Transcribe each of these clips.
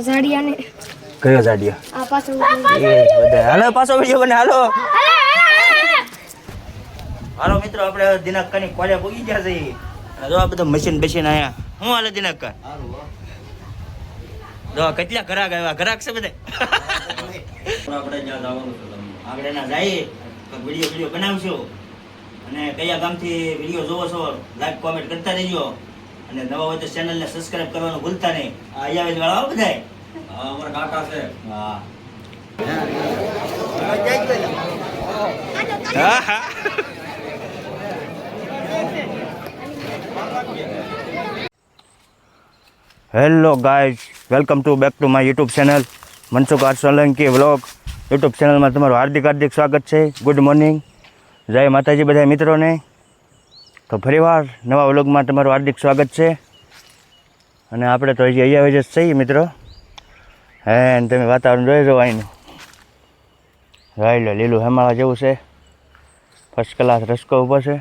ઝાડિયાને કયો ઝાડિયા? આ પાછો એ બધા હાલો પાછો વિડિયો બને હાલો. હાલો મિત્રો આપણે દિનાકની કોલે પોગી ગયા છે. અને જો આ બધા મશીન બેસીને આયા. હું હાલે દિનાક? જો કેટલા ઘરાક આવ્યા. ઘરાક છે બધે. આપણે જ્યાં જવાનું છે આપણે ના જઈએ તો વિડિયો બનાવશો. અને કયા ગામથી વિડિયો જોવો છો લાઈક કોમેન્ટ કરતા રહેજો. અને નવા હોય તો ચેનલને સબસ્ક્રાઇબ કરવાનું ભૂલતા નહીં. અહીંયા આવે વાળા બધાય. હા અમારા કાકા છે. હા hello guys, welcome to back to my YouTube channel Mansukh R Solanki vlog YouTube ચેનલમાં તમારું હાર્દિક સ્વાગત છે. ગુડ મોર્નિંગ, જય માતાજી બધા મિત્રોને. તો ફરીવાર નવા વ્લોગમાં તમારું હાર્દિક સ્વાગત છે. અને આપણે તો હજી અહીંયા જ છીએ મિત્રો. હે તમે વાતાવરણ જોઈ જાઓ અહીંનું. રાઈ લો લીલું હેમાળા જેવું છે. ફર્સ્ટ ક્લાસ રસ્કો ઊભો છે.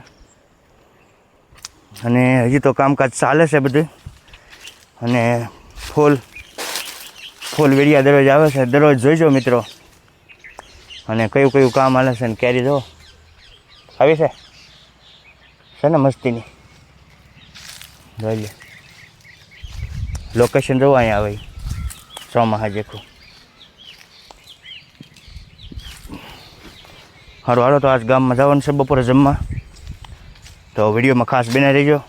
અને હજી તો કામકાજ ચાલે છે બધું. અને ફૂલ વીડિયા દરરોજ આવે છે. દરરોજ જોઈજો મિત્રો. અને કયું કામ હાલે છે ને કેરી જો આવી છે ને મસ્તીની. જોઈ લે લોકેશન જોવા અહીંયા આવે ચોમાહા જેખું. સારું હાલો તો આજ ગામમાં જવાનું છે બપોરે જમવા. તો વિડીયોમાં ખાસ બન્યા રહેજો.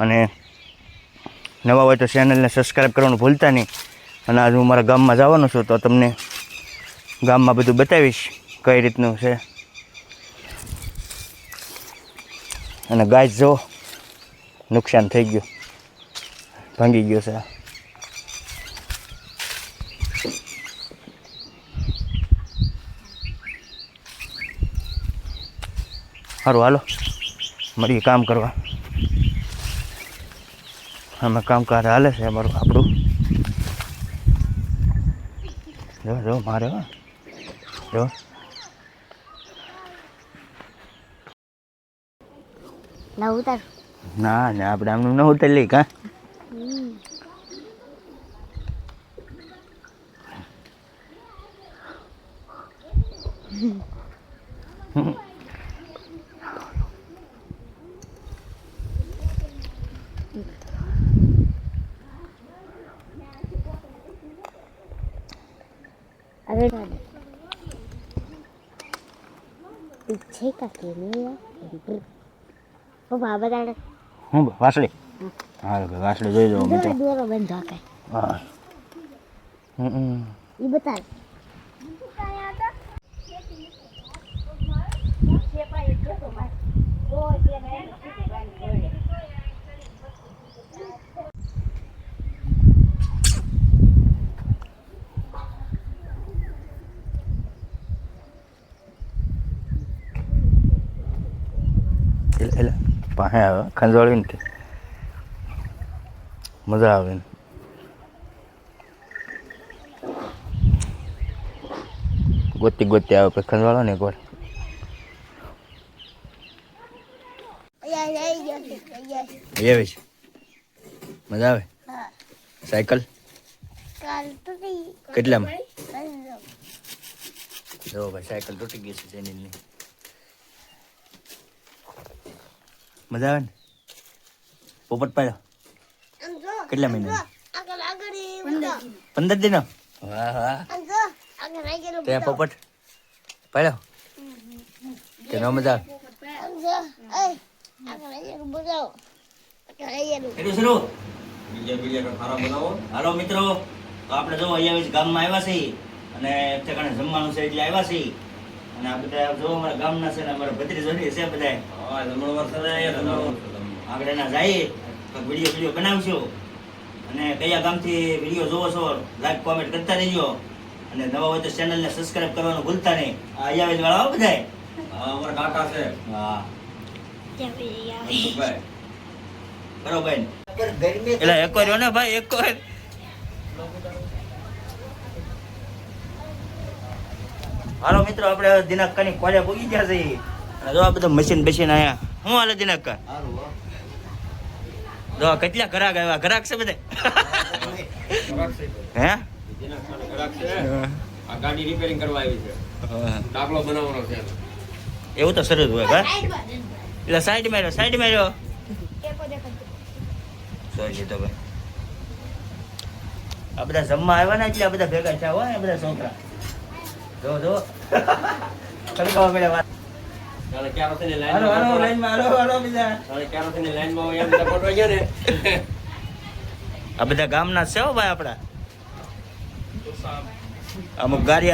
અને નવા હોય તો ચેનલને સબસ્ક્રાઈબ કરવાનું ભૂલતા નહીં. અને આજ હું મારા ગામમાં જવાનો છું તો તમને ગામમાં બધું બતાવીશ કઈ રીતનું છે. અને ગાય જો નુકસાન થઈ ગયું, ભાંગી ગયો છે. સારું હાલો મળીએ કામ કરવા. અમે કામકાજ હાલે છે આપણું. જો મારે જો ના ઉતાર. ના આપણે આમનું ન ઉતારી લઈ કા. अरे पीछे का केले वो बाबा दादा હું વાસળી. હા વાસળી જોઈ જાઓ મિત્રો. दोरो बंधा का હા ये बता એટલે પાસે આવે ખંજવાળવી ને મજા આવે ને. ગોતી આવે પછી ખંજવાળો ને એકવાર. એવી છે મજા આવે. સાયકલ કેટલામાં? જો ભાઈ સાયકલ તૂટી ગઈ છે જેની. મજા આવે ને. પોપટ પાડ્યો કેટલા મહિના? 15 દિનો. વાહ ત્યાં પોપટ પાડ્યો કે ન મજા આવે? હાલો મિત્રો, તો આપણે જો અહીંયા ગામમાં આવ્યા છીએ અને ઠેકાણે જમવાનું છે એટલે આવ્યા છીએ. અને આ બધા જો અમારા ગામના છે ને અમારા ભત્રીજોની છે બધા. આગળ ના જઈએ તો વિડીયો બનાવશો. અને કયા ગામથી વિડીયો જોવો છો લાઈક કોમેન્ટ કરતા રહેજો. અને નવા હોય તો ચેનલને સબસ્ક્રાઇબ કરવાનું ભૂલતા નહીં. અહીંયા આવે વાળા બધાય. હા અમારા કાકા છે. હા બરોબર. એટલે એક વાર ને ભાઈ એક વાર. હાલો મિત્રો આપણે દિનાકની કોલે પોગી ગયા છે. જો આ બધા મશીન બેસીને આયા. હું હાલે દિનાક? જો કેટલા ઘરાક આવ્યા. ઘરાક છે બધા. હે આ ગાડી રિપેરિંગ કરવા આવી છે. ડાબલો બનાવવાનો છે. એવું તો સરસ હોય કા એટલે સાઈડ માર્યો સોરી તો ભાઈ આ બધા જમવા આવ્યા ને એટલે આ બધા ભેગા થયા હોય ને બધા છોકરા જો ખડકાવા પડ્યા વાત ચાલે કેરોસીનની હાલો લાઈનમાં લાઈનમાં હાલો બીજા ચાલે કેરોસીનની લાઈનમાં હોય એમ બધા ફોટો ગયા ને. આ બધા ગામના છે હો ભાઈ આપડા અમુક ગાડી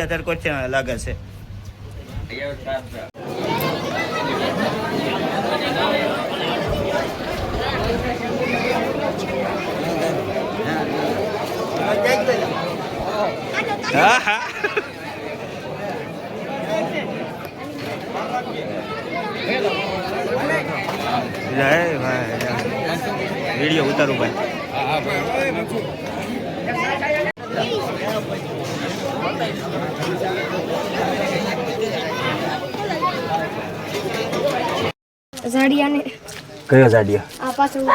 આધાર કોઈ લાગે છે અહીંયા સાફ છે. હા હા વિડીયો ઉતારું ભાઈ ઝાડિયાને કયો જાડિયો આ પાછળ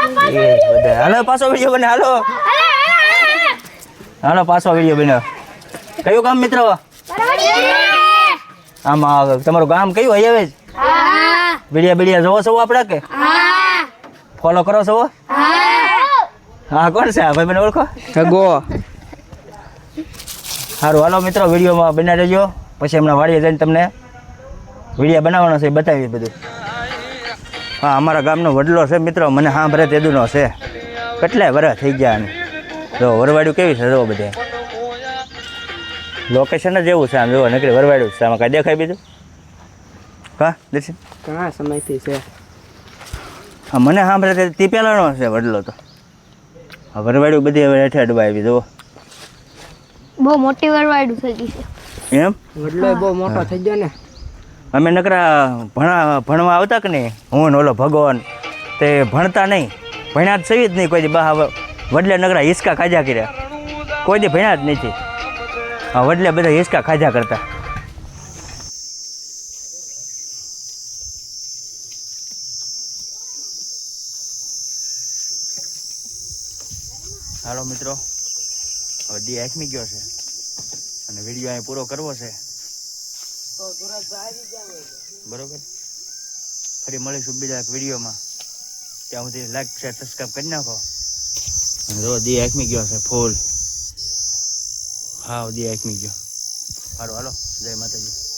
હાલો પાછો વિડીયો બને હાલો પાછો વિડીયો બને કયું ગામ મિત્રો આમાં તમારું ગામ કયું હોય હવે બીડિયા જોવો છો આપણે કે ફોલો કરો છો હા કોણ છે ભાઈ મને ઓળખો ગો સારું હાલો મિત્રો વિડીયોમાં બના રહેજો પછી હમણાં વાડીએ જઈને તમને વિડીયો બનાવવાનો છે બતાવી બધું હા અમારા ગામનો વડલો છે મિત્રો મને સાંભળે તેદુનો છે કેટલાય વર્ષ થઈ ગયા અને જો વરવાડ્યું કેવી છે જો બધે લોકેશન જ એવું છે આમ જો નકરી વરવાડ્યું છે આમાં કાંઈ દેખાય બીજું હા દર્શન ઘણા સમયથી છે. હા મને સાંભળે તે પહેલાંનો છે વડલો તો હા વરવાડ્યું બધી હવે હેઠે અડવા આવી જુઓ બહુ મોટી વરવાડું થઈ ગઈ છે. એમ વડલો બહુ મોટો થઈ ગયો ને. અમે નકરા ભણવા આવતા કે નહીં હું ને ઓલો ભગવાન તે ભણતા નહીં ભણ્યા જ સહી જ નહીં કોઈ દી બા વડલે નકરા હિસકા ખાજા કર્યા કોઈ દી ભણ્યા જ નથી હા વડલે બધા હિસકા ખાજા કરતા હાલો મિત્રો હવે દી આખમી ગયો છે અને વિડીયો અહીં પૂરો કરવો છે બરોબર ફરી મળીશું બીજા એક વિડીયોમાં ત્યાં સુધી લાઈક શેર સબસ્ક્રાઈબ કરી નાખો અને જો દી આખમી ગયો છે ફૂલ હા દી આખમી ગયો સારું હાલો જય માતાજી.